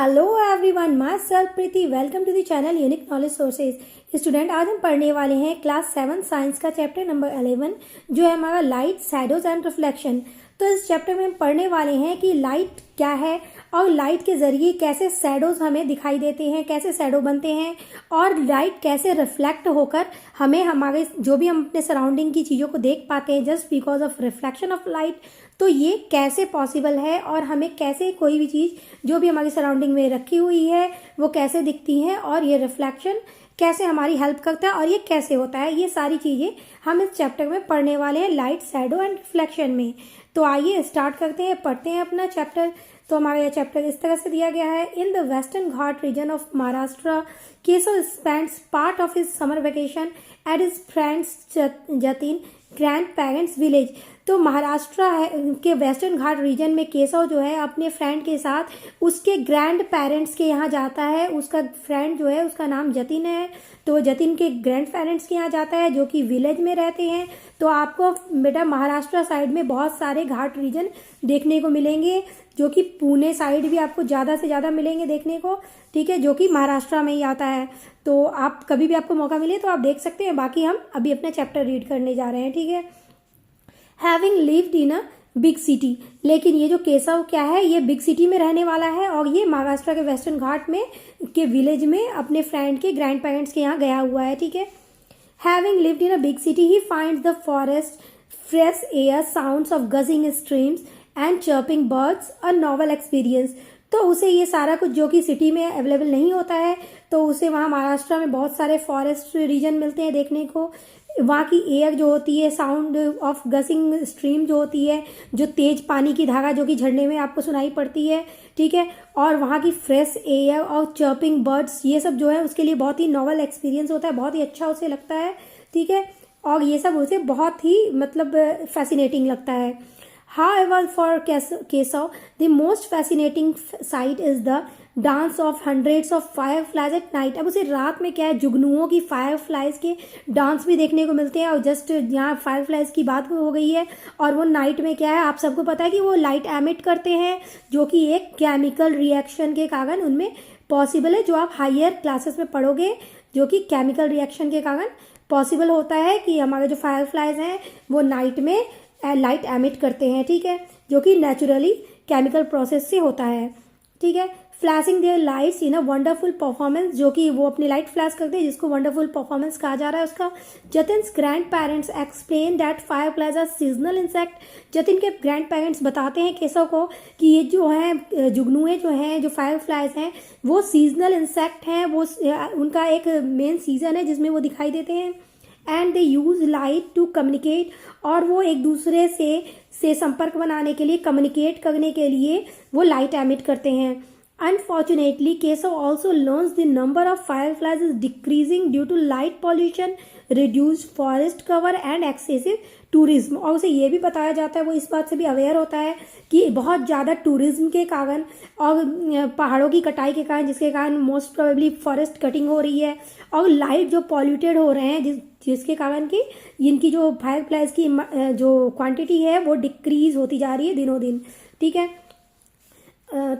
Hello everyone, myself Preeti. Welcome to the channel unique knowledge sources. Student, आज हम पढ़ने वाले हैं क्लास 7 साइंस का चैप्टर नंबर 11 जो है हमारा लाइट, शैडोज एंड रिफ्लेक्शन। तो इस चैप्टर में हम पढ़ने वाले हैं कि लाइट क्या है और लाइट के जरिए कैसे शैडोज हमें दिखाई देते हैं, कैसे शैडो बनते हैं और लाइट कैसे रिफ्लेक्ट होकर हमें हमारे जो भी हम अपने सराउंडिंग की चीज़ों को देख पाते हैं just because of reflection of light. तो ये कैसे पॉसिबल है और हमें कैसे कोई भी चीज़ जो भी हमारी सराउंडिंग में रखी हुई है वो कैसे दिखती है और ये रिफ्लेक्शन कैसे हमारी हेल्प करता है और ये कैसे होता है, ये सारी चीज़ें हम इस चैप्टर में पढ़ने वाले हैं लाइट, शैडो एंड रिफ्लेक्शन में। तो आइए स्टार्ट करते हैं, पढ़ते हैं अपना चैप्टर। तो हमारा यह चैप्टर इस तरह से दिया गया है। In the western Ghat region of Maharashtra, Keshav spends part of his summer vacation at his friends Jatin grand parents village. तो महाराष्ट्र के वेस्टर्न घाट रीजन में केशव जो है अपने फ्रेंड के साथ उसके ग्रैंड पेरेंट्स के यहाँ जाता है। उसका फ्रेंड जो है उसका नाम जतिन है, तो जतिन के ग्रैंड पेरेंट्स के यहाँ जाता है जो कि विलेज में रहते हैं। तो आपको बेटा महाराष्ट्र साइड में बहुत सारे घाट रीजन देखने को मिलेंगे, जो कि पुणे साइड भी आपको ज़्यादा से ज़्यादा मिलेंगे देखने को, ठीक है, जो कि महाराष्ट्र में ही आता है। तो आप कभी भी आपको मौका मिले तो आप देख सकते हैं। बाकी हम अभी अपना चैप्टर रीड करने जा रहे हैं, ठीक है। Having lived in a big city, लेकिन ये जो केशव क्या है ये बिग सिटी में रहने वाला है और ये महाराष्ट्र के वेस्टर्न घाट में के विलेज में अपने फ्रेंड के ग्रैंड पेरेंट्स के यहाँ गया हुआ है, ठीक है। Having lived in a big city he finds the forest, fresh air, sounds of gushing streams and chirping birds a novel experience. तो उसे ये सारा कुछ जो कि सिटी में अवेलेबल नहीं होता है, तो उसे वहाँ महाराष्ट्र में बहुत सारे फॉरेस्ट रीजन मिलते हैं देखने को। वहाँ की एयर जो होती है, साउंड ऑफ गसिंग स्ट्रीम जो होती है, जो तेज पानी की धारा जो कि झरने में आपको सुनाई पड़ती है, ठीक है, और वहाँ की फ्रेश एयर और चर्पिंग बर्ड्स, ये सब जो है उसके लिए बहुत ही नॉवल एक्सपीरियंस होता है, बहुत ही अच्छा उसे लगता है, ठीक है, और ये सब उसे बहुत ही मतलब फैसिनेटिंग लगता है। However, for Kesav, the most fascinating sight is the dance of hundreds of fire flies at night. अब उसे रात में क्या है, जुगनुओं की फायर फ्लाइज के डांस भी देखने को मिलते हैं। और जस्ट यहाँ फायर फ्लाइज की बात हो गई है और वो नाइट में क्या है, आप सबको पता है कि वो लाइट एमिट करते हैं, जो कि एक केमिकल रिएक्शन के कारण उनमें पॉसिबल है, जो आप हायर क्लासेस में पढ़ोगे, जो कि केमिकल रिएक्शन के कारण पॉसिबल होता है कि हमारे जो फायर फ्लाइज हैं वो नाइट में लाइट एमिट करते हैं, ठीक है, जो कि नेचुरली केमिकल प्रोसेस से होता है, ठीक है। Flashing their lights in a wonderful performance, जो कि वो अपनी लाइट फ्लैश करते हैं जिसको वंडरफुल परफॉर्मेंस कहा जा रहा है उसका। Jatin's grandparents explain that fireflies are seasonal insect. Jatin के ग्रैंड पेरेंट्स बताते हैं केशव को कि ये जो है जुगनुए जो हैं, जो फायर फ्लाइज हैं, वो सीजनल इंसेक्ट हैं, वो उनका एक मेन सीजन है जिसमें वो दिखाई देते हैं। And they use light to communicate, और वो एक दूसरे से संपर्क बनाने के लिए, कम्युनिकेट करने के लिए वो लाइट एमिट करते हैं। Unfortunately, Kesav also learns the number of fireflies is decreasing due to light pollution, reduced forest cover and excessive tourism। और उसे ये भी बताया जाता है, वो इस बात से भी अवेयर होता है कि बहुत ज़्यादा टूरिज्म के कारण और पहाड़ों की कटाई के कारण, जिसके कारण मोस्ट प्रोबेबली फॉरेस्ट कटिंग हो रही है और लाइट जो पॉल्यूटेड हो रहे हैं, जिसके कारण कि इनकी जो फायर फ्लाइज की जो क्वांटिटी है वो डिक्रीज होती जा रही है दिनों दिन, ठीक है।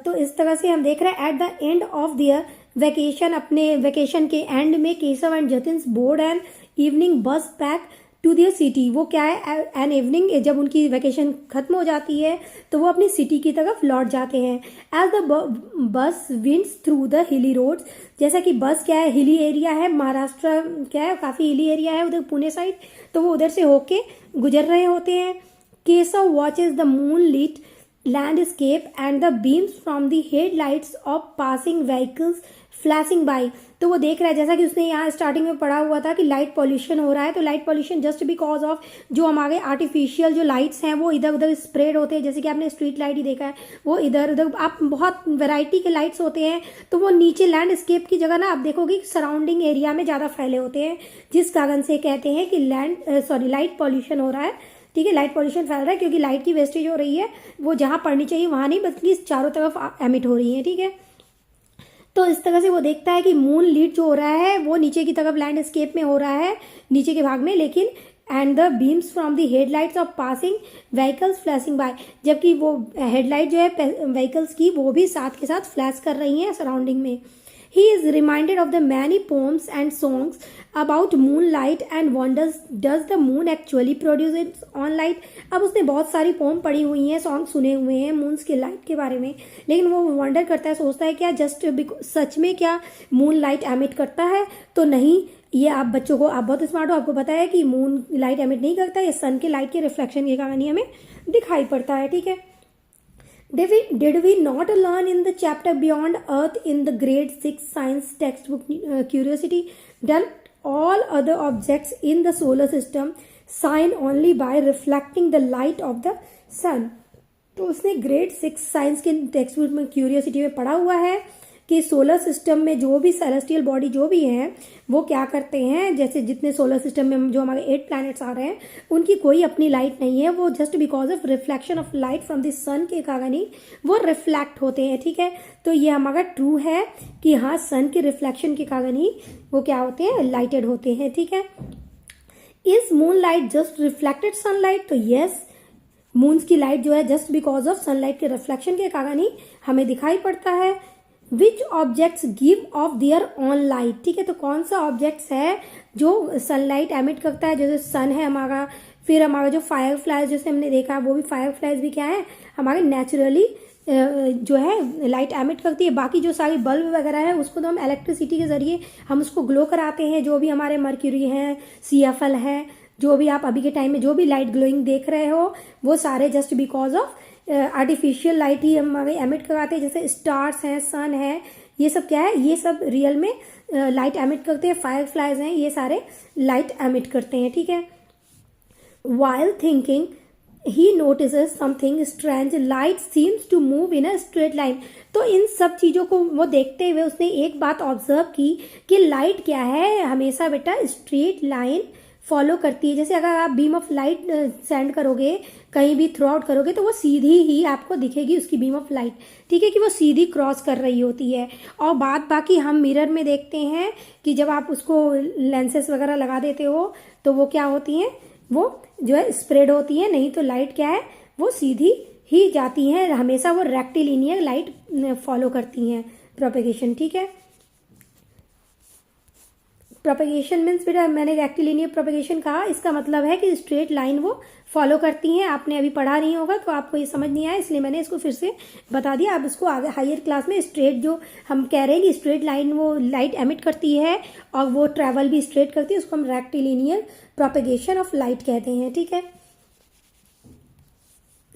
तो इस तरह से हम देख रहे हैं at the end of their vacation, अपने वेकेशन के एंड में Keshav and Jatin's board and evening bus back to their city. वो क्या है, एन इवनिंग, जब उनकी वेकेशन खत्म हो जाती है तो वो अपनी सिटी की तरफ लौट जाते हैं। As the bus winds through the hilly roads, जैसा कि बस क्या है, हिली एरिया है, महाराष्ट्र क्या है काफ़ी हिली एरिया है उधर पुणे साइड, तो वो उधर से होके गुजर रहे होते हैं। Keshav watches the moonlit landscape and the beams from the headlights of passing vehicles flashing by. तो वो देख रहा है, जैसा कि उसने यहाँ स्टार्टिंग में पढ़ा हुआ था कि लाइट पॉल्यूशन हो रहा है, तो light pollution just because of जो हमारे आर्टिफिशियल जो लाइट्स हैं वो इधर उधर स्प्रेड होते हैं। जैसे कि आपने स्ट्रीट लाइट ही देखा है, वो इधर उधर आप बहुत वैरायटी के लाइट्स होते हैं, तो वो नीचे लैंडस्केप की जगह ना आप देखोगे सराउंडिंग एरिया में ज़्यादा फैले होते हैं, जिस कारण से कहते हैं कि लाइट पॉल्यूशन हो रहा है, ठीक है। लाइट पॉल्यूशन फैल रहा है क्योंकि लाइट की वेस्टेज हो रही है, वो जहाँ पड़नी चाहिए वहाँ नहीं बल्कि चारों तरफ एमिट हो रही है, ठीक है। तो इस तरह से वो देखता है कि मून लीड जो हो रहा है वो नीचे की तरफ लैंडस्केप में हो रहा है, नीचे के भाग में, लेकिन and the beams from the headlights of passing vehicles flashing by, जबकि वो हेडलाइट जो है व्हीकल्स की वो भी साथ के साथ फ्लैश कर रही हैं सराउंडिंग में. He is reminded of the many poems and songs about moonlight and wonders does the moon actually produce its own light. अब उसने बहुत सारी पोम पढ़ी हुई हैं, सॉन्ग सुने हुए हैं मून्स के लाइट के बारे में, लेकिन वो वंडर करता है, सोचता है क्या जस्ट सच में क्या मून लाइट एमिट करता है. तो नहीं, ये आप बच्चों को, आप बहुत स्मार्ट हो, आपको पता है कि मून लाइट एमिट नहीं करता, ये सन के लाइट के रिफ्लेक्शन की कहानी हमें दिखाई पड़ता है. ठीक है. Did we not learn in the chapter Beyond Earth in the grade 6 science textbook Curiosity that all other objects in the solar system shine only by reflecting the light of the sun? तो उसने grade 6 science के text book में curiosity में पढ़ा हुआ है कि solar system में जो भी सेलेस्टियल बॉडी जो भी हैं वो क्या करते हैं, जैसे जितने सोलर सिस्टम में जो हमारे 8 प्लैनेट्स आ रहे हैं उनकी कोई अपनी लाइट नहीं है, वो just because of reflection of light from the sun के कारण ही वो रिफ्लेक्ट होते हैं. ठीक है. तो ये हमारा ट्रू है कि हाँ, सन के रिफ्लेक्शन के कारण ही वो क्या होते हैं, लाइटेड होते हैं. ठीक है. Is moonlight just reflected sunlight? तो यस, मून्स की लाइट जो है जस्ट बिकॉज ऑफ सनलाइट के रिफ्लेक्शन के कारण ही हमें दिखाई पड़ता है. Which objects give off their own light? ठीक है. तो कौन सा ऑब्जेक्ट्स है जो सनलाइट एमिट करता है, जैसे सन है हमारा, फिर हमारा जो फायर फ्लाइज जैसे हमने देखा वो भी फायर फ्लाइज भी क्या है, हमारे नेचुरली जो है लाइट एमिट करती है. बाकी जो सारी बल्ब वगैरह है उसको तो हम इलेक्ट्रिसिटी के जरिए हम उसको ग्लो कराते हैं. जो भी हमारे मर्क्यूरी हैं, CFL है, जो भी आप अभी के टाइम में जो भी लाइट ग्लोइंग देख रहे हो वो सारे just because of artificial light ही हमारे एमिट कराते हैं. जैसे स्टार्स हैं, सन है, ये सब क्या है, ये सब रियल में लाइट एमिट करते हैं. फायर फ्लाइज हैं, ये सारे लाइट एमिट करते हैं. ठीक है. While thinking, he notices something strange. Light seems to move in a straight line. तो इन सब चीज़ों को वो देखते हुए उसने एक बात ऑब्जर्व की कि लाइट क्या है, हमेशा बेटा स्ट्रेट लाइन फॉलो करती है. जैसे अगर आप बीम ऑफ लाइट सेंड करोगे, कहीं भी थ्रू आउट करोगे, तो वो सीधी ही आपको दिखेगी उसकी बीम ऑफ लाइट. ठीक है, कि वो सीधी क्रॉस कर रही होती है. और बात बाकी हम मिरर में देखते हैं कि जब आप उसको लेंसेस वगैरह लगा देते हो तो वो क्या होती हैं, वो जो है स्प्रेड होती है. नहीं तो लाइट क्या है, वो सीधी ही जाती हैं, हमेशा वो रेक्टिलिनियर लाइट फॉलो करती हैं प्रोपेगेशन. ठीक है. प्रोपेगेशन मीन्स बेटा मैंने रेक्टिलिनियर प्रोपेगेशन कहा, इसका मतलब है कि स्ट्रेट लाइन वो फॉलो करती हैं. आपने अभी पढ़ा नहीं होगा तो आपको ये समझ नहीं आया, इसलिए मैंने इसको फिर से बता दिया. आप इसको आगे हायर क्लास में स्ट्रेट जो हम कह रहे हैं कि स्ट्रेट लाइन वो लाइट एमिट करती है और वो ट्रैवल भी स्ट्रेट करती है, उसको हम रेक्टिलिनियर प्रोपेगेशन ऑफ लाइट कहते हैं. ठीक है.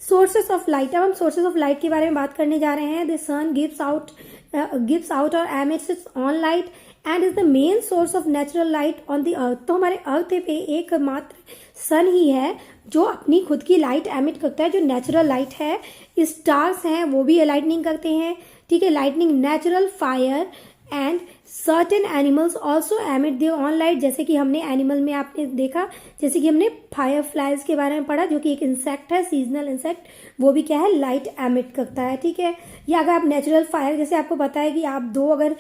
Sources of light. अब हम सोर्सेस ऑफ लाइट के बारे में बात करने जा रहे हैं. द सन गिव्स आउट और emits its own light and is the main source of natural light on the earth. तो हमारे अर्थ पे एकमात्र सन ही है जो अपनी खुद की लाइट एमिट करता है, जो नेचुरल लाइट है. स्टार्स हैं वो भी लाइटनिंग करते हैं. ठीक है. Lightning natural fire and certain animals also emit their own light. जैसे कि हमने एनिमल में आपने देखा, जैसे कि हमने फायर फ्लाइज के बारे में पढ़ा जो कि एक इंसेक्ट है, सीजनल इंसेक्ट, वो भी क्या है, लाइट एमिट करता है. ठीक है. या अगर आप नेचुरल फायर, जैसे आपको पता है कि आप दो अगर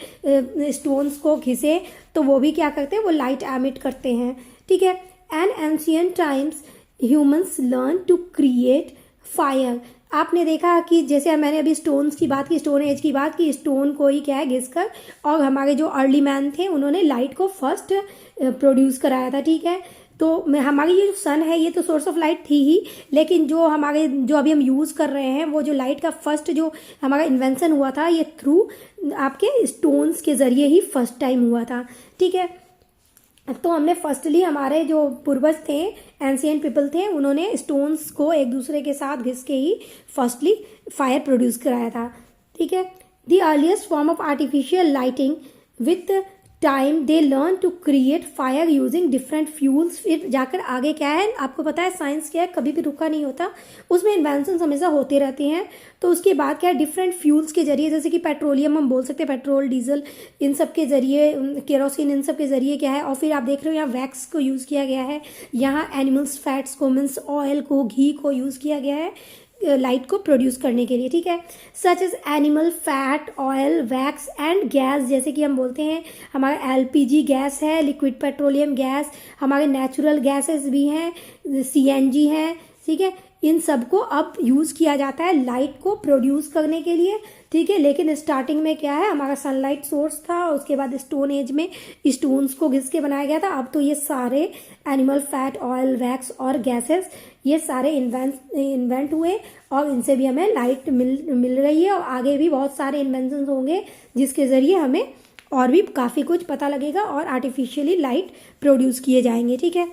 स्टोन्स को घिसे तो वो भी क्या करते हैं, वो लाइट एमिट करते हैं. ठीक है. And ancient times humans learn to create fire. आपने देखा कि जैसे मैंने अभी स्टोन्स की बात की, स्टोन एज की बात की, स्टोन को ही क्या है घिसकर, और हमारे जो अर्ली मैन थे उन्होंने लाइट को फर्स्ट प्रोड्यूस कराया था. ठीक है. तो हमारी ये जो सन है ये तो सोर्स ऑफ लाइट थी ही, लेकिन जो हमारे जो अभी हम यूज़ कर रहे हैं वो जो लाइट का फर्स्ट जो हमारा इन्वेंशन हुआ था ये थ्रू आपके स्टोन्स के ज़रिए ही फर्स्ट टाइम हुआ था. ठीक है. तो हमने फर्स्टली हमारे जो पूर्वज थे, एंशियंट पीपल थे, उन्होंने स्टोन्स को एक दूसरे के साथ घिस के ही फर्स्टली फायर प्रोड्यूस कराया था. ठीक है. The earliest form of artificial lighting with time they learn to create fire using different fuels. फिर जाकर आगे क्या है, आपको पता है साइंस क्या है, कभी भी रुका नहीं होता, उसमें इन्वेंशन हमेशा होते रहते हैं. तो उसके बाद क्या है, डिफरेंट फ्यूल्स के जरिए, जैसे कि पेट्रोलियम हम बोल सकते हैं, पेट्रोल, डीजल, इन सब के जरिए, केरोसिन, इन सब के जरिए क्या है. और फिर आप देख रहे हो यहाँ वैक्स को यूज़ किया गया है, यहाँ एनिमल्स फैट्स को मीन्स ऑयल को, घी को यूज़ किया गया है. लाइट को प्रोड्यूस करने के लिए, ठीक है। Such as animal fat, oil, wax and gas, जैसे कि हम बोलते हैं हमारा एलपीजी गैस है, लिक्विड पेट्रोलियम गैस, हमारे नेचुरल गैसेस भी हैं, सीएनजी है, ठीक है। इन सबको अब यूज़ किया जाता है लाइट को प्रोड्यूस करने के लिए, ठीक है। लेकिन स्टार्टिंग में क्या है, हमारा सनलाइट सोर्स था, उसके बाद स्टोन एज में स्टोन्स को घिस के बनाया गया था। अब तो ये सारे एनिमल फैट, ऑयल, वैक्स और गैसेस ये सारे इन्वेंट हुए और इनसे भी हमें लाइट मिल रही है। और आगे भी बहुत सारे इन्वेंशंस होंगे जिसके ज़रिए हमें और भी काफ़ी कुछ पता लगेगा और आर्टिफिशियली लाइट प्रोड्यूस किए जाएंगे, ठीक है।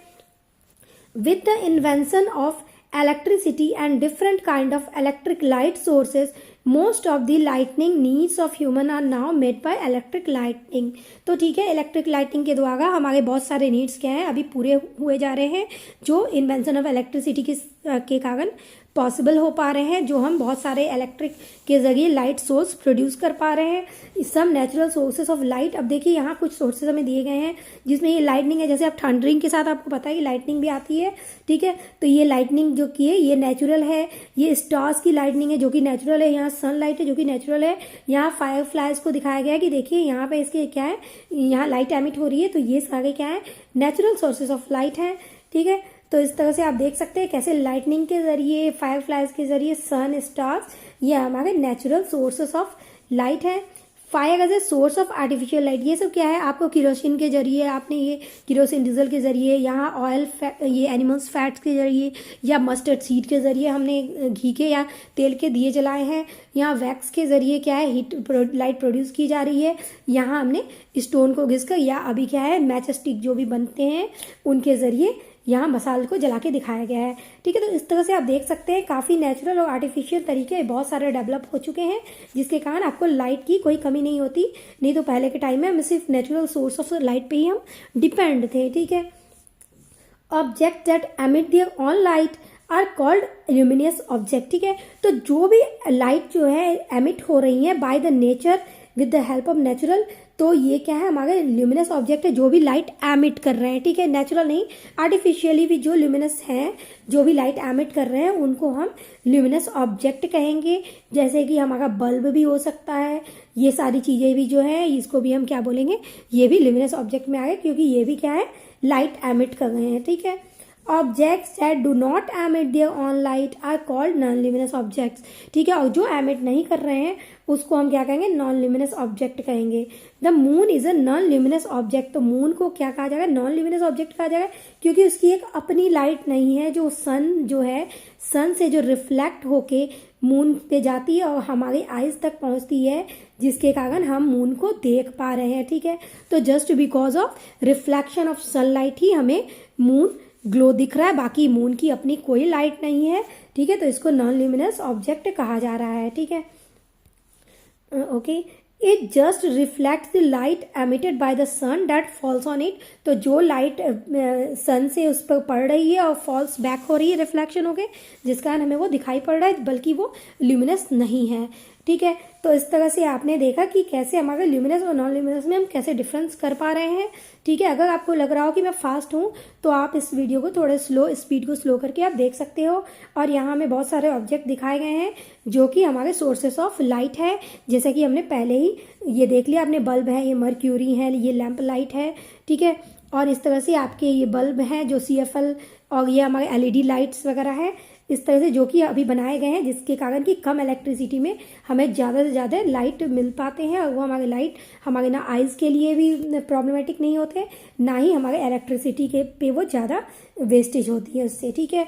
With the invention of electricity and different kind of electric light sources, most of the lightning needs of human are now met by electric lighting। तो ठीक है, इलेक्ट्रिक लाइटिंग के द्वारा हमारे बहुत सारे नीड्स क्या हैं अभी पूरे हुए जा रहे हैं, जो इन्वेंशन ऑफ इलेक्ट्रिसिटी के कारण पॉसिबल हो पा रहे हैं, जो हम बहुत सारे इलेक्ट्रिक के ज़रिए लाइट सोर्स प्रोड्यूस कर पा रहे हैं। सब नेचुरल सोर्सेस ऑफ लाइट। अब देखिए यहाँ कुछ सोर्सेज हमें दिए गए हैं जिसमें ये लाइटनिंग है, जैसे अब थंडरिंग के साथ आपको पता है कि लाइटनिंग भी आती है, ठीक है। तो ये लाइटनिंग जो की है ये नेचुरल है, ये स्टार्स की लाइटनिंग है जो कि नेचुरल है, यहाँ सनलाइट है जो कि नेचुरल है, यहाँ फायर फ्लाइज को दिखाया गया है कि देखिए यहाँ पे इसके क्या है, यहाँ लाइट एमिट हो रही है, तो ये सारे क्या है नेचुरल सोर्सेज ऑफ लाइट हैं, ठीक है। तो इस तरह से आप देख सकते हैं कैसे लाइटनिंग के ज़रिए, फायर फ्लाइज के ज़रिए, सन, स्टार्स, ये हमारे नेचुरल सोर्सेस ऑफ लाइट है। Fire as a source of artificial light, ये सब क्या है, आपको किरोसिन के जरिए, आपने ये किरोसिन डीजल के जरिए, यहाँ ऑयल, ये एनिमल्स फैट्स के जरिए या मस्टर्ड सीड के जरिए हमने घी के या तेल के दिए जलाए हैं, यहाँ वैक्स के जरिए क्या है हीट लाइट प्रोड्यूस की जा रही है, यहाँ हमने स्टोन को घिसकर या अभी क्या है मैच स्टिक जो भी बनते हैं उनके ज़रिए यहाँ मसाल को जला के दिखाया गया है, ठीक है। तो इस तरह से आप देख सकते हैं काफ़ी नेचुरल और आर्टिफिशियल तरीके बहुत सारे डेवलप हो चुके हैं जिसके कारण आपको लाइट की कोई कमी नहीं होती। नहीं तो पहले के टाइम में हम सिर्फ नेचुरल सोर्स ऑफ लाइट पे ही हम डिपेंड थे, ठीक है। Object that emit their own light are called luminous object, ठीक है। तो जो भी लाइट जो है एमिट हो रही है by the nature with the help of natural, तो ये क्या है हमारे ल्यूमिनस ऑब्जेक्ट है जो भी लाइट एमिट कर रहे हैं, ठीक है। नेचुरल नहीं, आर्टिफिशियली भी जो ल्यूमिनस हैं, जो भी लाइट एमिट कर रहे हैं उनको हम ल्यूमिनस ऑब्जेक्ट कहेंगे। जैसे कि हमारा बल्ब भी हो सकता है, ये सारी चीज़ें भी जो है इसको भी हम क्या बोलेंगे, ये भी ल्यूमिनस ऑब्जेक्ट में आ गए क्योंकि ये भी क्या है लाइट एमिट कर रहे हैं, ठीक है। Objects that do not emit their own light are called non luminous objects, ठीक है। और जो एमिट नहीं कर रहे हैं उसको हम क्या कहेंगे, नॉन ल्यूमिनस ऑब्जेक्ट कहेंगे। The moon is a non luminous object, तो मून को क्या कहा जाएगा, नॉन ल्यूमिनस ऑब्जेक्ट कहा जाएगा क्योंकि उसकी एक अपनी लाइट नहीं है, जो सन जो है सन से जो रिफ्लेक्ट होके मून पे जाती है और हमारी आइज तक पहुंचती है, जिसके कारण हम मून को देख पा रहे हैं, ठीक है। तो just because of reflection of sunlight ही हमें मून ग्लो दिख रहा है, बाकी मून की अपनी कोई लाइट नहीं है, ठीक है। तो इसको नॉन ल्यूमिनस ऑब्जेक्ट कहा जा रहा है, ठीक है। Okay, it just reflects the light emitted by the sun that falls on it, तो जो लाइट सन से उस पर पड़ रही है और फॉल्स बैक हो रही है रिफ्लेक्शन होके, जिस कारण हमें वो दिखाई पड़ रहा है, बल्कि वो ल्यूमिनस नहीं है, ठीक है। तो इस तरह से आपने देखा कि कैसे हमारे ल्यूमिनस और नॉन ल्यूमिनस में हम कैसे डिफरेंस कर पा रहे हैं, ठीक है। अगर आपको लग रहा हो कि मैं फास्ट हूँ तो आप इस वीडियो को थोड़े स्पीड को स्लो करके आप देख सकते हो। और यहाँ हमें बहुत सारे ऑब्जेक्ट दिखाए गए हैं जो कि हमारे सोर्सेस ऑफ लाइट है, जैसे कि हमने पहले ही ये देख लिया, आपने बल्ब है, ये मर्क्यूरी है, ये लैंप लाइट है, ठीक है। और इस तरह से आपके ये बल्ब हैं जो CFL, और ये हमारे LED लाइट्स वगैरह है, इस तरह से जो कि अभी बनाए गए हैं जिसके कारण कि कम इलेक्ट्रिसिटी में हमें ज़्यादा से ज़्यादा लाइट मिल पाते हैं, और वो हमारे लाइट हमारे ना आइज़ के लिए भी प्रॉब्लमेटिक नहीं होते, ना ही हमारे इलेक्ट्रिसिटी के पे वो ज़्यादा वेस्टेज होती है उससे, ठीक है।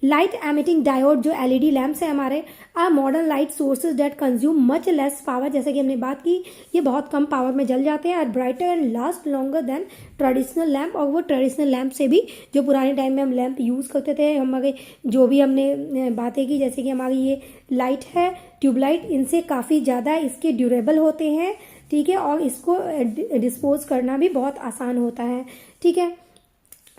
लाइट एमिटिंग डायोड जो LED लैम्प्स हैं हमारे, are modern light sources that consume much less power, जैसे कि हमने बात की ये बहुत कम पावर में जल जाते हैं, और brighter and last longer than traditional lamp, और वो ट्रेडिशनल लैम्प से भी, जो पुराने टाइम में हम लैम्प यूज़ करते थे, हमारे जो भी हमने बातें की, जैसे कि हमारी ये लाइट है ट्यूबलाइट, इनसे काफ़ी ज़्यादा इसके ड्यूरेबल होते हैं, ठीक है। और इसको डिस्पोज करना भी बहुत आसान होता है, ठीक है।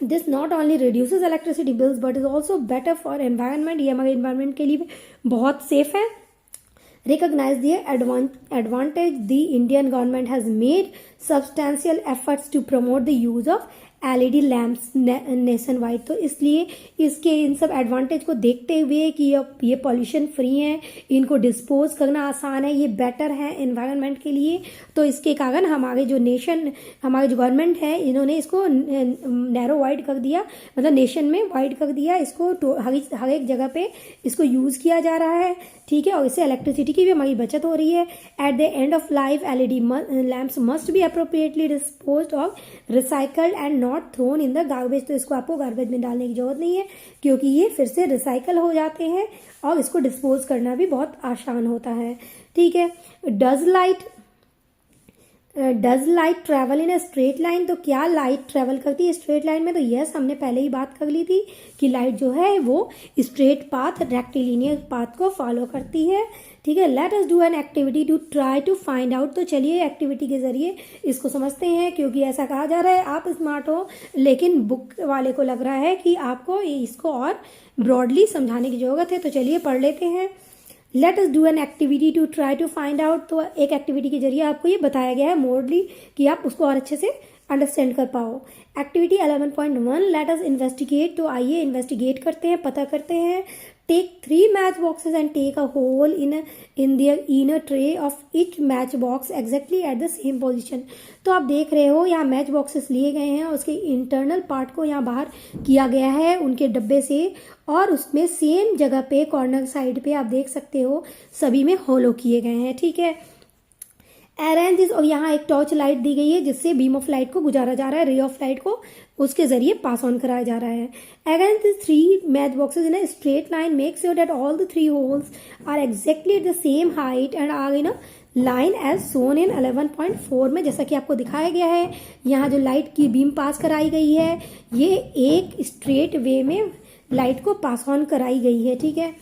This not only reduces electricity bills but is also better for environment, ये हमारे एनवायरनमेंट के लिए बहुत सेफ है। Recognize the advantage the Indian government has made substantial efforts to promote the use of LED lamps nationwide. तो इसलिए इसके इन सब एडवांटेज को देखते हुए कि ये पॉल्यूशन फ्री हैं, इनको डिस्पोज करना आसान है, ये बेटर है एनवायरनमेंट के लिए, तो इसके कारण हमारे जो गवर्नमेंट है इन्होंने इसको नैरो वाइड कर दिया, मतलब नेशन में वाइड कर दिया इसको, हर एक जगह पे इसको यूज़ किया जा रहा है, ठीक है। और इससे इलेक्ट्रिसिटी की भी हमारी बचत हो रही है। At the end of life LED lamps must be appropriately disposed of, recycled and not thrown in the garbage. तो इसको आपको गार्बेज में डालने की जरूरत नहीं है, क्योंकि ये फिर से रिसाइकल हो जाते हैं और इसको डिस्पोज करना भी बहुत आसान होता है, ठीक है। Does light travel in a straight line? तो क्या लाइट ट्रेवल करती है स्ट्रेट लाइन में? तो यस, हमने पहले ही बात कर ली थी कि लाइट जो है वो स्ट्रेट पाथ, रेक्टिलिनियर पाथ को फॉलो करती है, ठीक है। Let us do an activity to try to find out. तो चलिए एक्टिविटी के जरिए इसको समझते हैं, क्योंकि ऐसा कहा जा रहा है आप स्मार्ट हो, लेकिन बुक वाले को लग रहा है कि आपको इसको और ब्रॉडली समझाने की जरूरत है। तो चलिए पढ़ लेते हैं। Let us do an activity to try to find out. तो एक एक्टिविटी के जरिए आपको ये बताया गया है मोडली कि आप उसको और अच्छे से अंडरस्टैंड कर पाओ। Activity 11.1 let us investigate. तो आइए इन्वेस्टिगेट करते हैं, पता करते हैं। Take 3 match boxes and take a hole in their inner tray of each match box exactly at the same position. तो आप देख रहे हो यहाँ मैच बॉक्सेस लिए गए हैं, उसके इंटरनल पार्ट को यहाँ बाहर किया गया है उनके डब्बे से, और उसमें सेम जगह पे कॉर्नर साइड पे आप देख सकते हो सभी में होलो किए गए हैं, ठीक है। अरेंज दिस, और यहाँ एक टॉर्च लाइट दी गई है जिससे बीम ऑफ लाइट को गुजारा जा रहा है, रे ऑफ लाइट को उसके जरिए पास ऑन कराया जा रहा है। Arrange this 3 match boxes in a straight line, make sure that all the 3 holes are exactly at the same height and are in a line as shown in 11.4 में। जैसा कि आपको दिखाया गया है, यहाँ जो लाइट की बीम पास कराई गई है ये एक स्ट्रेट वे में लाइट को पास ऑन कराई गई है, ठीक है।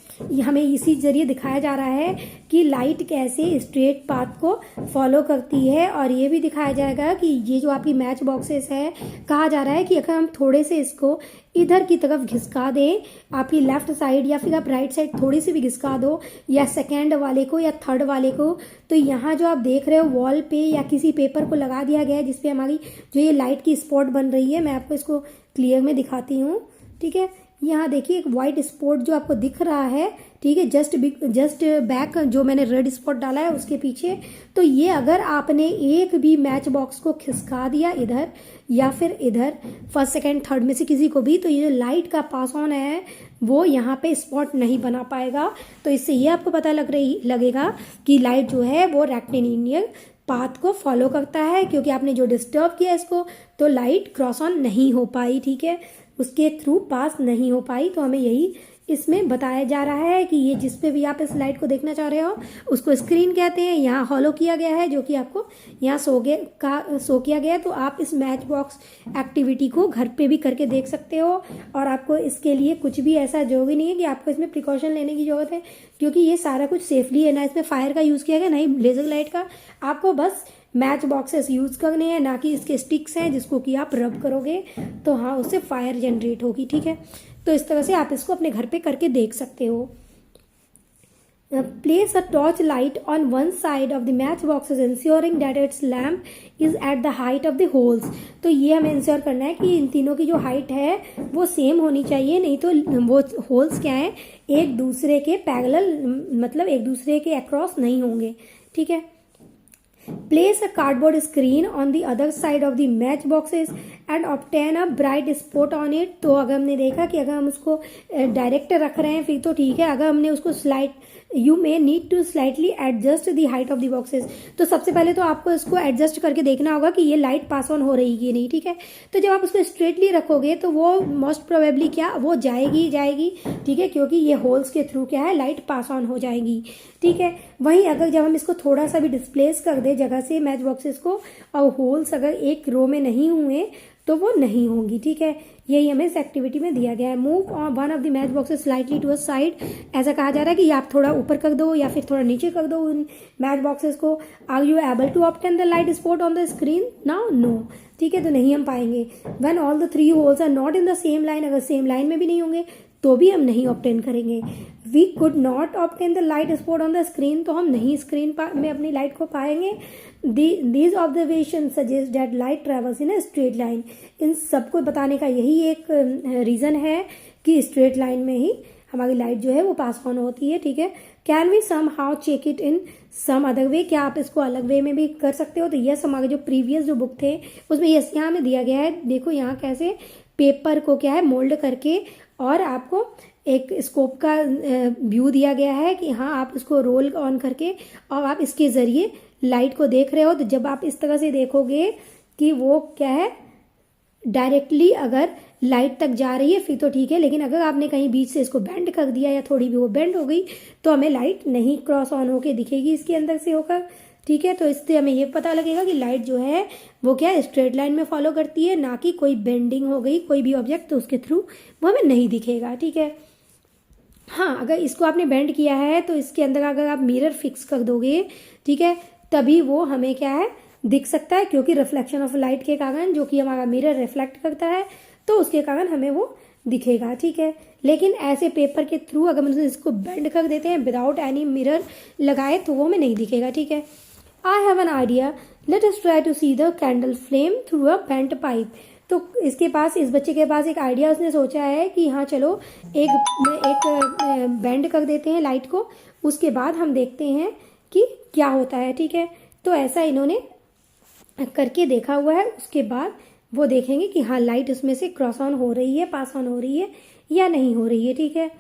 हमें इसी जरिए दिखाया जा रहा है कि लाइट कैसे स्ट्रेट पाथ को फॉलो करती है, और ये भी दिखाया जाएगा कि ये जो आपकी मैच बॉक्सेस है, कहा जा रहा है कि अगर हम थोड़े से इसको इधर की तरफ घिसका दें, आपकी लेफ्ट साइड या फिर आप राइट साइड थोड़ी सी भी घिसका दो, या सेकेंड वाले को या थर्ड वाले को, तो यहाँ जो आप देख रहे हो वॉल पे या किसी पेपर को लगा दिया गया है जिसपे हमारी जो ये लाइट की स्पॉट बन रही है। मैं आपको इसको क्लियर में दिखाती हूँ, ठीक है। यहाँ देखिए एक वाइट स्पॉट जो आपको दिख रहा है, ठीक है, जस्ट बैक जो मैंने रेड स्पॉट डाला है उसके पीछे। तो ये अगर आपने एक भी मैच बॉक्स को खिसका दिया इधर या फिर इधर, फर्स्ट सेकंड थर्ड में से किसी को भी, तो ये जो लाइट का पास ऑन है वो यहाँ पे स्पॉट नहीं बना पाएगा। तो इससे ये आपको पता लगेगा कि लाइट जो है वो रेक्टिलिनियर पाथ को फॉलो करता है, क्योंकि आपने जो डिस्टर्ब किया इसको, तो लाइट क्रॉस ऑन नहीं हो पाई, ठीक है, उसके थ्रू पास नहीं हो पाई। तो हमें यही इसमें बताया जा रहा है कि ये जिस पे भी आप इस लाइट को देखना चाह रहे हो उसको स्क्रीन कहते हैं। यहाँ हॉलो किया गया है जो कि आपको यहाँ शो किया गया है। तो आप इस मैच बॉक्स एक्टिविटी को घर पे भी करके देख सकते हो, और आपको इसके लिए कुछ भी ऐसा जरूरी नहीं है कि आपको इसमें प्रिकॉशन लेने की जरूरत है, क्योंकि ये सारा कुछ सेफली है। ना इसमें फायर का यूज़ किया गया, ना ही लेजर लाइट का। आपको बस मैच बॉक्सेस यूज़ करने हैं, ना कि इसके स्टिक्स हैं जिसको कि आप रब करोगे तो हाँ उससे फायर जनरेट होगी, ठीक है। तो इस तरह से आप इसको अपने घर पे करके देख सकते हो। Place a torch light on one side of the match boxes ensuring that it's lamp is at the height of the holes. तो ये हमें इंश्योर करना है कि इन तीनों की जो हाइट है वो सेम होनी चाहिए, नहीं तो वो होल्स क्या है, एक दूसरे के पैरेलल, मतलब एक दूसरे के अक्रॉस नहीं होंगे, ठीक है। Place a cardboard screen on the other side of the match boxes and obtain a bright spot on it। तो अगर हमने देखा कि अगर हम उसको डायरेक्ट रख रहे हैं फिर तो ठीक है, अगर हमने उसको you may need to slightly adjust the height of the boxes. तो सबसे पहले तो आपको इसको एडजस्ट करके देखना होगा कि ये लाइट पास ऑन हो रही कि नहीं, ठीक है। तो जब आप उसको स्ट्रेटली रखोगे तो वो मोस्ट प्रोबेबली क्या, वो जाएगी, ठीक है, क्योंकि ये होल्स के थ्रू क्या है, लाइट पास ऑन हो जाएगी, ठीक है। वहीं अगर जब हम इसको थोड़ा सा भी डिस्प्लेस कर दे जगह से मैच बॉक्सेस को, और होल्स अगर एक रो में नहीं हुए तो वो नहीं होंगी, ठीक है। यही हमें इस एक्टिविटी में दिया गया है। Move one of the match boxes slightly to a side. ऐसा कहा जा रहा है कि आप थोड़ा ऊपर कर दो या फिर थोड़ा नीचे कर दो उन मैच बॉक्सेस को। Are you able to obtain the light spot on the screen now? No, ठीक है, तो नहीं हम पाएंगे। When all the 3 holes are not in the same line, अगर सेम लाइन में भी नहीं होंगे तो भी हम नहीं ऑब्टेन करेंगे। We could not obtain the light spot on the screen, तो हम नहीं स्क्रीन में अपनी लाइट को पाएंगे। These observation suggest that light travels in a straight line. इन सबको बताने का यही एक रीज़न है कि स्ट्रेट लाइन में ही हमारी लाइट जो है वो पास ऑन होती है, ठीक है। Can we somehow check it in some other way, क्या आप इसको अलग वे में भी कर सकते हो? तो यस, हमारे जो प्रीवियस जो बुक थे उसमें यस यहाँ में दिया गया है। देखो यहाँ कैसे पेपर को क्या है मोल्ड करके और आपको एक स्कोप का व्यू दिया गया है कि हाँ आप इसको रोल ऑन करके और आप इसके ज़रिए लाइट को देख रहे हो। तो जब आप इस तरह से देखोगे कि वो क्या है डायरेक्टली अगर लाइट तक जा रही है फिर तो ठीक है, लेकिन अगर आपने कहीं बीच से इसको बेंड कर दिया या थोड़ी भी वो बेंड हो गई तो हमें लाइट नहीं क्रॉस ऑन होके दिखेगी इसके अंदर से होकर, ठीक है। तो इससे हमें ये पता लगेगा कि लाइट जो है वो क्या स्ट्रेट लाइन में फॉलो करती है, ना कि कोई बेंडिंग हो गई कोई भी ऑब्जेक्ट तो उसके थ्रू वो हमें नहीं दिखेगा, ठीक है। हाँ, अगर इसको आपने बेंड किया है तो इसके अंदर अगर आप मिरर फिक्स कर दोगे, ठीक है, तभी वो हमें क्या है दिख सकता है, क्योंकि रिफ्लेक्शन ऑफ लाइट के कारण जो कि हमारा मिरर रिफ्लेक्ट करता है तो उसके कारण हमें वो दिखेगा, ठीक है। लेकिन ऐसे पेपर के थ्रू अगर हम इसको बेंड कर देते हैं विदाउट एनी मिरर लगाए तो वो हमें नहीं दिखेगा, ठीक है। I have an idea, let us try to see the candle flame through a bent pipe. तो इस बच्चे के पास एक आइडिया, उसने सोचा है कि हाँ चलो एक बेंड कर देते हैं लाइट को, उसके बाद हम देखते हैं कि क्या होता है, ठीक है। तो ऐसा इन्होंने करके देखा हुआ है, उसके बाद वो देखेंगे कि हाँ लाइट उसमें से क्रॉस ऑन हो रही है, पास ऑन हो रही है या नहीं हो रही है, ठीक है।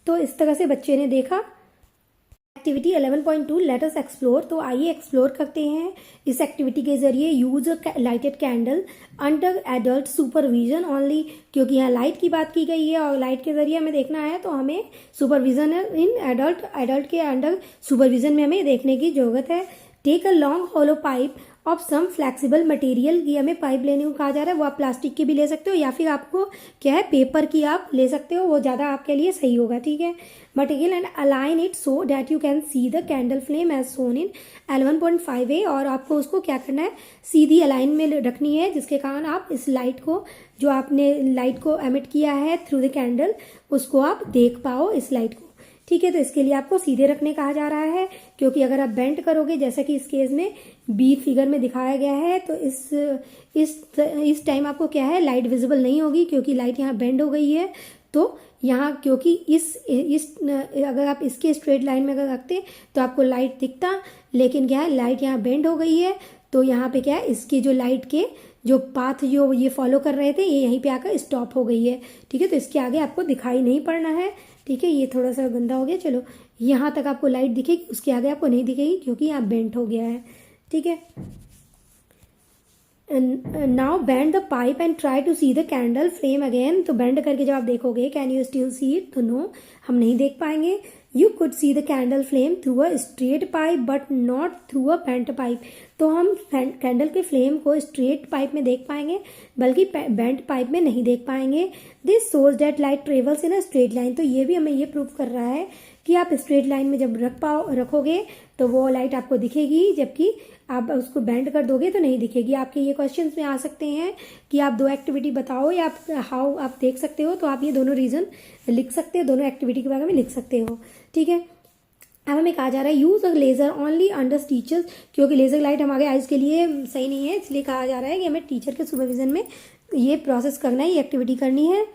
तो इस तरह से बच्चे ने देखा। Activity 11.2 let us explore. तो आइए एक्सप्लोर करते हैं इस एक्टिविटी के जरिए। Use a lighted candle under adult supervision only, क्योंकि यहाँ लाइट की बात की गई है और लाइट के जरिए हमें देखना है तो हमें सुपरविजन इन एडल्ट के अंडर सुपरविजन में हमें देखने की जरूरत है। Take a long hollow pipe of some flexible material, ये हमें पाइप लेने को कहा जा रहा है। वो आप प्लास्टिक की भी ले सकते हो या फिर आपको क्या है पेपर की आप ले सकते हो, वो ज़्यादा आपके लिए सही होगा, ठीक है। Material and align it so that you can see the candle flame as shown in L1.5a, और आपको उसको क्या करना है सीधी अलाइन में रखनी है, जिसके कारण आप इस लाइट को जो आपने लाइट को एमिट किया है थ्रू द कैंडल उसको आप देख पाओ इस लाइट को, ठीक है। तो इसके लिए आपको सीधे रखने कहा जा रहा है, क्योंकि अगर आप बेंड करोगे जैसा कि इस केस में बी फिगर में दिखाया गया है तो इस टाइम आपको क्या है लाइट विजिबल नहीं होगी, क्योंकि लाइट यहाँ बेंड हो गई है। तो यहाँ क्योंकि अगर आप इसके स्ट्रेट लाइन में अगर रखते तो आपको लाइट दिखता, लेकिन क्या है लाइट यहाँ बेंड हो गई है तो यहाँ पे क्या है इसकी जो लाइट के जो पाथ जो ये फॉलो कर रहे थे ये यहीं पे आकर स्टॉप हो गई है, ठीक है। तो इसके आगे आपको दिखाई नहीं पड़ना है, ठीक है। ये थोड़ा सा गंदा हो गया, चलो यहाँ तक आपको लाइट दिखेगी, उसके आगे आपको नहीं दिखेगी क्योंकि यहाँ बेंड हो गया है, ठीक है। Now bend the pipe and try to see the candle flame again. तो बेंड करके जब आप देखोगे can you still see it, तो नो हम नहीं देख पाएंगे। You could see the candle flame through a straight pipe but not through a bent pipe. तो हम कैंडल के फ्लेम को स्ट्रेट पाइप में देख पाएंगे बल्कि बेंट पाइप में नहीं देख पाएंगे। This source that light travels in a straight line. तो ये भी हमें ये प्रूव कर रहा है कि आप स्ट्रेट लाइन में जब रखोगे तो वो लाइट आपको दिखेगी, जबकि आप उसको बेंड कर दोगे तो नहीं दिखेगी। आपके ये क्वेश्चंस में आ सकते हैं कि आप 2 एक्टिविटी बताओ या हाउ आप देख सकते हो, तो आप ये दोनों रीजन लिख सकते हो, दोनों एक्टिविटी के बारे में लिख सकते हो, ठीक है। अब हमें कहा जा रहा है use a laser only under teachers, क्योंकि लेजर लाइट हमारे आइज के लिए सही नहीं है, इसलिए कहा जा रहा है कि हमें टीचर के सुपरविजन में ये प्रोसेस करना है, ये एक्टिविटी करनी है।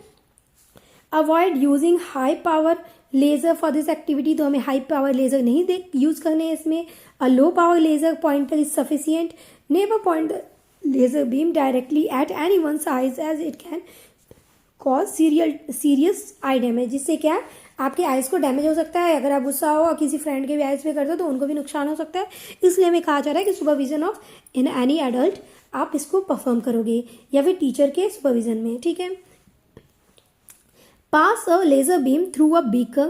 Avoid using high power laser for this activity. तो हमें हाई पावर लेजर नहीं यूज करने हैं इसमें। A low power laser pointer is sufficient. Never point the laser beam directly at anyone's eyes as it can cause serious eye damage. जिससे क्या आपके eyes को डैमेज हो सकता है, अगर आप गुस्सा हो और किसी फ्रेंड के भी आइज पे कर दो तो उनको भी नुकसान हो सकता है। इसलिए हमें कहा जा रहा है कि supervision of in any adult आप इसको परफॉर्म करोगे या फिर टीचर के सुपरविजन में, ठीक है। Pass a laser beam through a beaker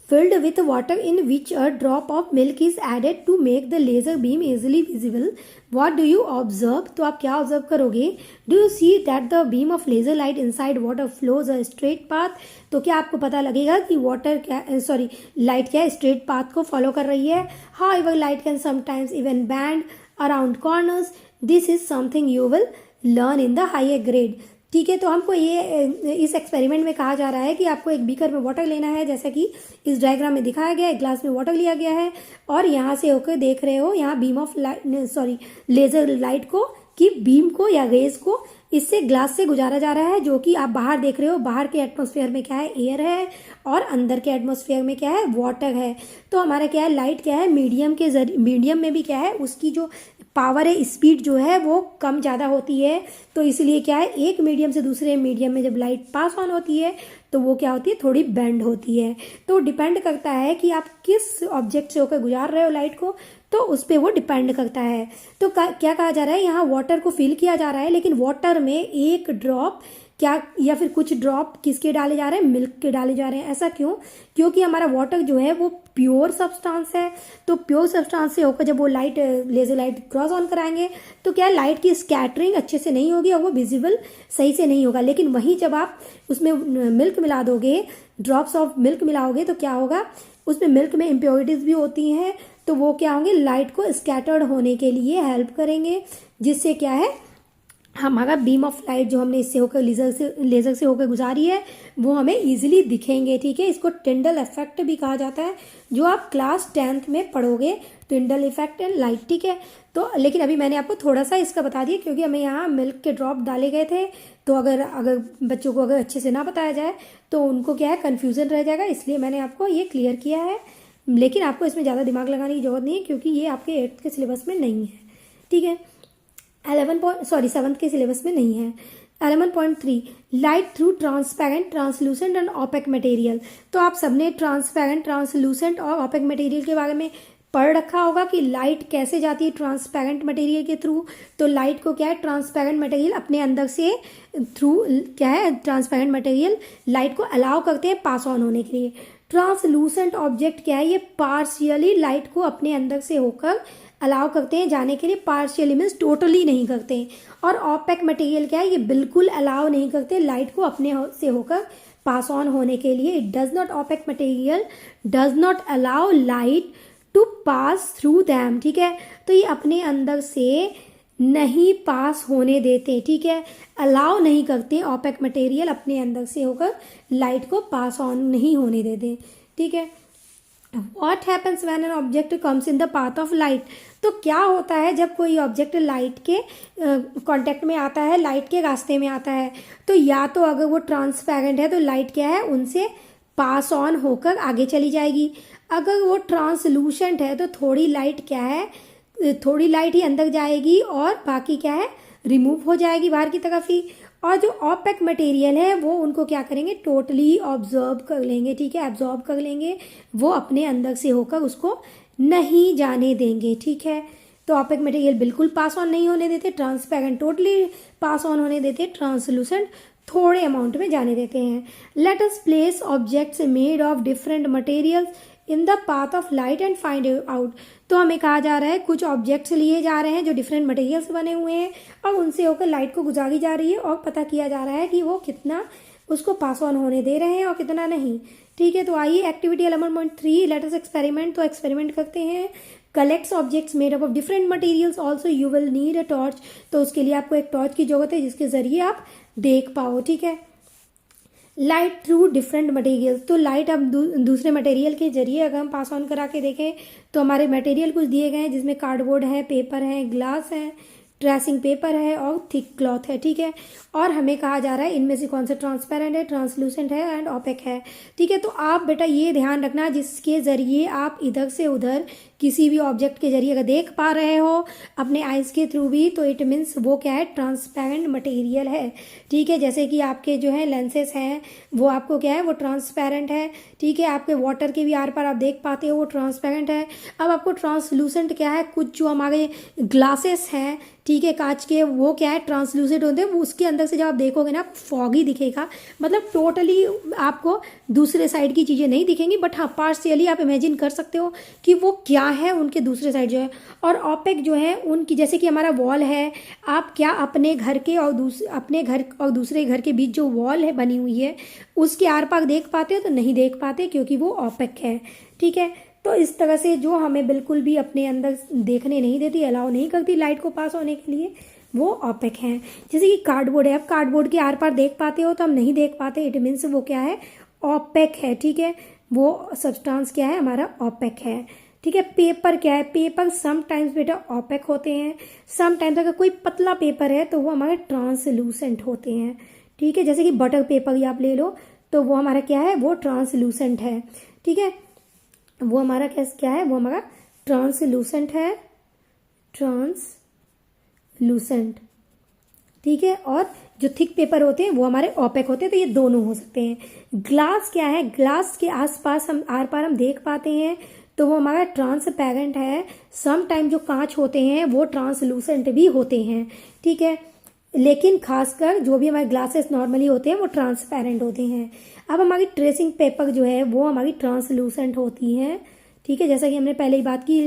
filled with water in which a drop of milk is added to make the laser beam easily visible. What do you observe? तो आप क्या observe करोगे? Do you see that the beam of laser light inside water flows a straight path? तो क्या आपको पता लगेगा कि लाइट क्या स्ट्रेट पाथ को फॉलो कर रही है। However, light can sometimes even bend around corners. This is something you will learn in the higher grade. ठीक है। तो हमको ये इस एक्सपेरिमेंट में कहा जा रहा है कि आपको एक बीकर में वाटर लेना है, जैसा कि इस डायग्राम में दिखाया गया है। ग्लास में वाटर लिया गया है और यहाँ से होकर देख रहे हो यहाँ beam of light laser light को कि बीम को या रेज को इससे ग्लास से गुजारा जा रहा है, जो कि आप बाहर देख रहे हो। बाहर के एटमॉस्फेयर में क्या है, एयर है, और अंदर के एटमॉस्फेयर में क्या है, वाटर है। तो हमारा क्या है, लाइट क्या है, मीडियम में भी क्या है, उसकी जो पावर है, स्पीड जो है वो कम ज़्यादा होती है। तो इसलिए क्या है, एक मीडियम से दूसरे मीडियम में जब लाइट पास ऑन होती है तो वो क्या होती है, थोड़ी बेंड होती है। तो डिपेंड करता है कि आप किस ऑब्जेक्ट से होकर गुजार रहे हो लाइट को, तो उस पर वो डिपेंड करता है। तो क्या कहा जा रहा है, यहाँ वाटर को फिल किया जा रहा है, लेकिन वाटर में एक ड्रॉप क्या या फिर कुछ ड्रॉप किसके डाले जा रहे हैं, मिल्क के डाले जा रहे हैं। ऐसा क्यों? क्योंकि हमारा वाटर जो है वो प्योर सब्सटेंस है। तो प्योर सब्सटेंस से होकर जब वो light laser light cross on कराएंगे तो क्या लाइट की स्कैटरिंग अच्छे से नहीं होगी और वो विजिबल सही से नहीं होगा। लेकिन वहीं जब आप उसमें मिल्क मिला दोगे, ड्रॉप्स ऑफ मिल्क मिलाओगे, तो क्या होगा, उसमें मिल्क में इम्प्योरिटीज भी होती हैं, तो वो क्या होंगे, लाइट को स्कैटर्ड होने के लिए हेल्प करेंगे, जिससे क्या है, हमारा बीम ऑफ लाइट जो हमने इससे होकर लेज़र से होकर गुजारी है वो हमें इजीली दिखेंगे। ठीक है, इसको टिंडल इफेक्ट भी कहा जाता है, जो आप क्लास 10th में पढ़ोगे, टिंडल इफेक्ट एंड लाइट। ठीक है, तो लेकिन अभी मैंने आपको थोड़ा सा इसका बता दिया, क्योंकि हमें यहाँ मिल्क के ड्रॉप डाले गए थे। तो अगर बच्चों को अगर अच्छे से ना बताया जाए तो उनको क्या है, कन्फ्यूज़न रह जाएगा, इसलिए मैंने आपको ये क्लियर किया है। लेकिन आपको इसमें ज़्यादा दिमाग लगाने की जरूरत नहीं है, क्योंकि ये आपके 8th के सिलेबस में नहीं है। ठीक है, 7th के सिलेबस में नहीं है। 11.3 light through transparent, translucent and opaque material. तो आप सबने ट्रांसपेरेंट, ट्रांसलूसेंट और ऑपेक मटेरियल के बारे में पढ़ रखा होगा कि लाइट कैसे जाती है ट्रांसपेरेंट मटेरियल के थ्रू। तो लाइट को क्या है, ट्रांसपेरेंट मटेरियल अपने अंदर से थ्रू क्या है, ट्रांसपेरेंट मटेरियल लाइट को अलाउ करते हैं पास ऑन होने के लिए। ट्रांसलूसेंट ऑब्जेक्ट क्या है, ये पार्शियली लाइट को अपने अंदर से होकर अलाउ करते हैं जाने के लिए, पार्शियली मीन्स टोटली नहीं करते हैं। और ऑपेक मटेरियल क्या है, ये बिल्कुल अलाउ नहीं करते लाइट को अपने से होकर पास ऑन होने के लिए। It does not, opaque material does not allow light to pass through them. ठीक है, तो ये अपने अंदर से नहीं पास होने देते। ठीक है, अलाउ नहीं करते ऑपेक मटेरियल अपने अंदर से होकर लाइट को पास ऑन नहीं होने देते। ठीक है, What happens when an object comes in the path of light? तो क्या होता है जब कोई ऑब्जेक्ट लाइट के कांटेक्ट में आता है, लाइट के रास्ते में आता है, तो या तो अगर वो ट्रांसपेरेंट है तो लाइट क्या है, उनसे पास ऑन होकर आगे चली जाएगी। अगर वो ट्रांसलूसेंट है तो थोड़ी लाइट क्या है, थोड़ी लाइट ही अंदर जाएगी और बाकी क्या है, रिमूव हो जाएगी बाहर की तरफ ही। और जो ऑपेक मटेरियल है वो उनको क्या करेंगे, टोटली ऑब्जर्व कर लेंगे। ठीक है, एब्जॉर्ब कर लेंगे, वो अपने अंदर से होकर उसको नहीं जाने देंगे। ठीक है, तो ऑपेक मटेरियल बिल्कुल पास ऑन नहीं होने देते, ट्रांसपेरेंट टोटली पास ऑन होने देते, ट्रांसलूसेंट थोड़े अमाउंट में जाने देते हैं। Let us place objects made of different materials in the path of light and find out. तो हमें कहा जा रहा है कुछ ऑब्जेक्ट्स लिए जा रहे हैं जो डिफरेंट मटेरियल से बने हुए हैं और उनसे होकर लाइट को गुजारी जा रही है और पता किया जा रहा है कि वो कितना उसको पास ऑन होने दे रहे हैं और कितना नहीं। ठीक है, तो आइए एक्टिविटी 11.3 लेट अस एक्सपेरिमेंट। तो एक्सपेरिमेंट करते हैं। Collects objects made up of different materials, also you will need a torch. तो उसके लिए आपको एक टॉर्च की जरूरत है जिसके जरिए आप देख पाओ। ठीक है, लाइट थ्रू डिफरेंट मटेरियल्स। तो लाइट अब दूसरे मटेरियल के जरिए अगर हम पास ऑन करा के देखें तो हमारे मटेरियल कुछ दिए गए हैं जिसमें कार्डबोर्ड है, पेपर है, ग्लास है, ट्रेसिंग पेपर है और थिक क्लॉथ है। ठीक है, और हमें कहा जा रहा है इनमें से कौन सा ट्रांसपेरेंट है, ट्रांसलूसेंट है एंड ऑपेक है। ठीक है, तो आप बेटा ये ध्यान रखना जिसके ज़रिए आप इधर से उधर किसी भी ऑब्जेक्ट के जरिए अगर देख पा रहे हो अपने आइज़ के थ्रू भी, तो इट मीन्स वो क्या है, ट्रांसपेरेंट मटेरियल है। ठीक है, जैसे कि आपके जो है लेंसेज हैं वो आपको क्या है, वो ट्रांसपेरेंट है। ठीक है, आपके वाटर के भी आर पार आप देख पाते हो वो ट्रांसपेरेंट है। अब आपको ट्रांसलूसेंट क्या है, कुछ जो हमारे ग्लासेस हैं, ठीक है, कांच के, वो क्या है, ट्रांसलूसेंट होते हैं। वो उसके अंदर से जब आप देखोगे ना फॉगी दिखेगा, मतलब टोटली आपको दूसरे साइड की चीज़ें नहीं दिखेंगी, बट हाँ पार्शियली आप इमेजिन कर सकते हो कि वो क्या है उनके दूसरे साइड जो है। और ऑपेक जो है उनकी, जैसे कि हमारा वॉल है, आप क्या अपने घर के और अपने घर और दूसरे घर के बीच जो वॉल है बनी हुई है उसके आर पार देख पाते हो, तो नहीं देख पाते क्योंकि वो ऑपेक है। ठीक है, तो इस तरह से जो हमें बिल्कुल भी अपने अंदर देखने नहीं देती, अलाउ नहीं करती लाइट को पास होने के लिए, वो ऑपेक हैं। जैसे कि कार्डबोर्ड है, आप कार्डबोर्ड के आर पार देख पाते हो तो हम नहीं देख पाते, इट मीन्स वो क्या है, ऑपेक है। ठीक है, वो सब्सटेंस क्या है, हमारा ऑपेक है। ठीक है, पेपर क्या है, पेपर समटाइम्स बेटा ऑपेक होते हैं, समटाइम्स अगर कोई पतला पेपर है तो वो हमारे ट्रांसलूसेंट होते हैं। ठीक है, जैसे कि बटर पेपर ही आप ले लो तो वो हमारा क्या है, वो ट्रांसलूसेंट है। ठीक है, वो हमारा क्या है, वो हमारा ट्रांसलूसेंट है, ट्रांसलूसेंट। ठीक है, और जो थिक पेपर होते हैं वो हमारे ऑपेक होते हैं, तो ये दोनों हो सकते हैं। ग्लास क्या है, ग्लास के आसपास हम आर पार हम देख पाते हैं तो वो हमारा ट्रांसपेरेंट है। सम टाइम जो कांच होते हैं वो ट्रांसलूसेंट भी होते हैं। ठीक है, लेकिन खासकर जो भी हमारे ग्लासेस नॉर्मली होते हैं वो ट्रांसपेरेंट होते हैं। अब हमारी ट्रेसिंग पेपर जो है वो हमारी ट्रांसलूसेंट होती है। ठीक है, जैसा कि हमने पहले ही बात की,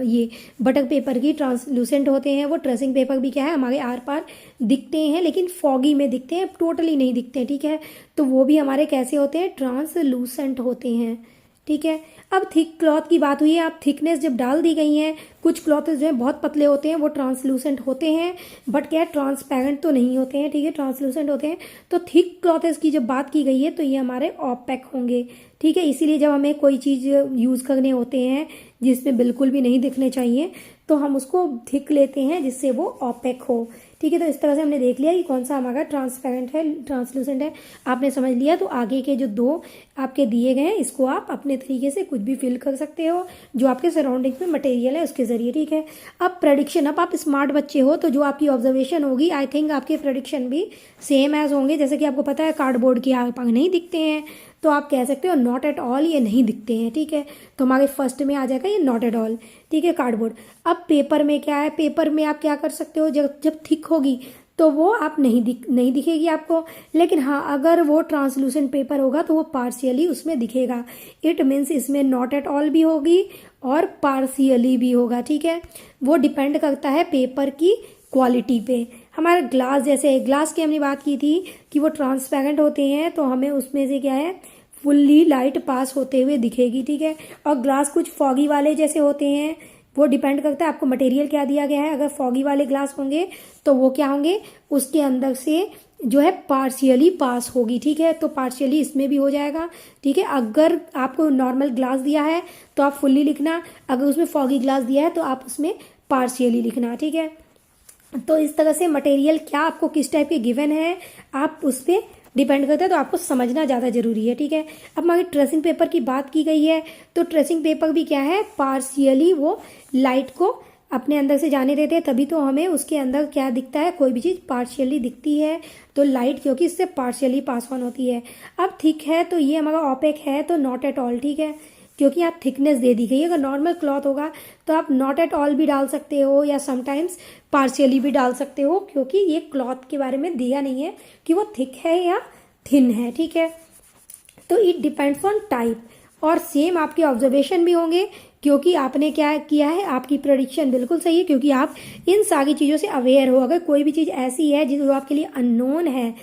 ये बटर पेपर की ट्रांसलूसेंट होते हैं, वो ट्रेसिंग पेपर भी क्या है, हमारे आर पार दिखते हैं लेकिन फॉगी में दिखते हैं, टोटली नहीं दिखते हैं। ठीक है, तो वो भी हमारे कैसे होते हैं, ट्रांसलूसेंट होते हैं। ठीक है, अब थिक क्लॉथ की बात हुई है, आप थिकनेस जब डाल दी गई है, कुछ क्लॉथ जो है बहुत पतले होते हैं वो ट्रांसलूसेंट होते हैं, बट क्या ट्रांसपेरेंट तो नहीं होते हैं। ठीक है, ट्रांसलूसेंट होते हैं। तो थिक क्लॉथेस की जब बात की गई है तो ये हमारे ऑपेक होंगे। ठीक है, इसीलिए जब हमें कोई चीज़ यूज़ करने होते हैं जिसमें बिल्कुल भी नहीं दिखने चाहिए तो हम उसको थिक लेते हैं जिससे वो ऑपेक हो। ठीक है, तो इस तरह से हमने देख लिया कि कौन सा हमारा ट्रांसपेरेंट है, ट्रांसलूसेंट है, आपने समझ लिया। तो आगे के जो दो आपके दिए गए हैं इसको आप अपने तरीके से कुछ भी फिल कर सकते हो जो आपके सराउंडिंग में मटेरियल है उसके जरिए। ठीक है, अब प्रेडिक्शन, अब आप स्मार्ट बच्चे हो तो जो आपकी ऑब्जर्वेशन होगी आई थिंक आपके प्रेडिक्शन भी सेम एज होंगे। जैसे कि आपको पता है कार्डबोर्ड के आग पाग नहीं दिखते हैं तो आप कह सकते हो नॉट एट ऑल, ये नहीं दिखते हैं। ठीक है, तो हमारे फर्स्ट में आ जाएगा ये नॉट एट ऑल। ठीक है, कार्डबोर्ड। अब पेपर में क्या है, पेपर में आप क्या कर सकते हो, जब जब थिक होगी तो वो आप नहीं दिखेगी आपको, लेकिन हाँ अगर वो ट्रांसलूसेंट पेपर होगा तो वो पार्शियली उसमें दिखेगा। इट मीन्स इसमें नॉट एट ऑल भी होगी और पार्शियली भी होगा। ठीक है, वो डिपेंड करता है पेपर की क्वालिटी पे। हमारा ग्लास, जैसे ग्लास की हमने बात की थी कि वो ट्रांसपेरेंट होते हैं तो हमें उसमें से क्या है, फुल्ली लाइट पास होते हुए दिखेगी। ठीक है, और ग्लास कुछ फॉगी वाले जैसे होते हैं, वो डिपेंड करता है आपको मटेरियल क्या दिया गया है। अगर फॉगी वाले ग्लास होंगे तो वो क्या होंगे, उसके अंदर से जो है पार्शियली पास होगी। ठीक है, तो पार्शियली इसमें भी हो जाएगा। ठीक है, अगर आपको नॉर्मल ग्लास दिया है तो आप फुल्ली लिखना, अगर उसमें फॉगी ग्लास दिया है तो आप उसमें पार्शियली लिखना। ठीक है, तो इस तरह से मटेरियल क्या आपको किस टाइप के गिवन है आप उस पर डिपेंड करता है, तो आपको समझना ज़्यादा जरूरी है। ठीक है, अब हमारी ट्रेसिंग पेपर की बात की गई है तो ट्रेसिंग पेपर भी क्या है, पार्शियली वो लाइट को अपने अंदर से जाने देते हैं, तभी तो हमें उसके अंदर क्या दिखता है, कोई भी चीज़ पार्शियली दिखती है तो लाइट, क्योंकि इससे पार्शियली पास ऑन होती है। अब थिक है तो ये हमारा ऑपेक है तो नॉट एट ऑल। ठीक है, क्योंकि आप थिकनेस दे दी गई है। अगर नॉर्मल क्लॉथ होगा तो आप नॉट एट ऑल भी डाल सकते हो या समटाइम्स पार्शियली भी डाल सकते हो, क्योंकि ये क्लॉथ के बारे में दिया नहीं है कि वो थिक है या थिन है। ठीक है, तो इट डिपेंड्स ऑन टाइप। और सेम आपके ऑब्जर्वेशन भी होंगे, क्योंकि आपने क्या किया है, आपकी प्रेडिक्शन बिल्कुल सही है क्योंकि आप इन सारी चीज़ों से अवेयर हो। अगर कोई भी चीज़ ऐसी है जो आपके लिए अननोन है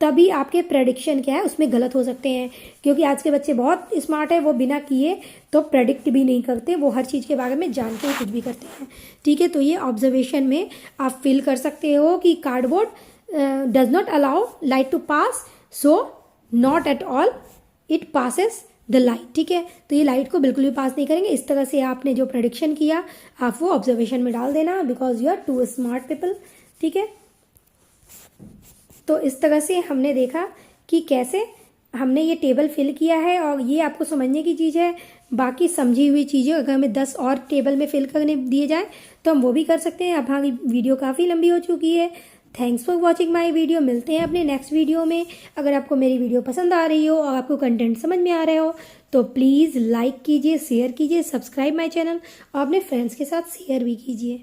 तभी आपके प्रेडिक्शन क्या है उसमें गलत हो सकते हैं, क्योंकि आज के बच्चे बहुत स्मार्ट है, वो बिना किए तो प्रेडिक्ट भी नहीं करते, वो हर चीज़ के बारे में जान के कुछ भी करते हैं। ठीक है, तो ये ऑब्जर्वेशन में आप फील कर सकते हो कि cardboard does not allow light to pass, so not at all it passes the light. ठीक है, तो ये लाइट को बिल्कुल भी पास नहीं करेंगे। इस तरह से आपने जो प्रेडिक्शन किया आप वो ऑब्जर्वेशन में डाल देना, because you are too smart people. ठीक है, तो इस तरह से हमने देखा कि कैसे हमने ये टेबल फिल किया है और ये आपको समझने की चीज़ है। बाकी समझी हुई चीज़ें अगर हमें 10 और टेबल में फिल करने दिए जाए तो हम वो भी कर सकते हैं। अब हमारी वीडियो काफ़ी लंबी हो चुकी है। Thanks for watching my video. मिलते हैं अपने नेक्स्ट वीडियो में। अगर आपको मेरी वीडियो पसंद आ रही हो और आपको कंटेंट समझ में आ रहे हो तो प्लीज़ लाइक कीजिए, शेयर कीजिए, सब्सक्राइब माई चैनल और अपने फ्रेंड्स के साथ शेयर भी कीजिए।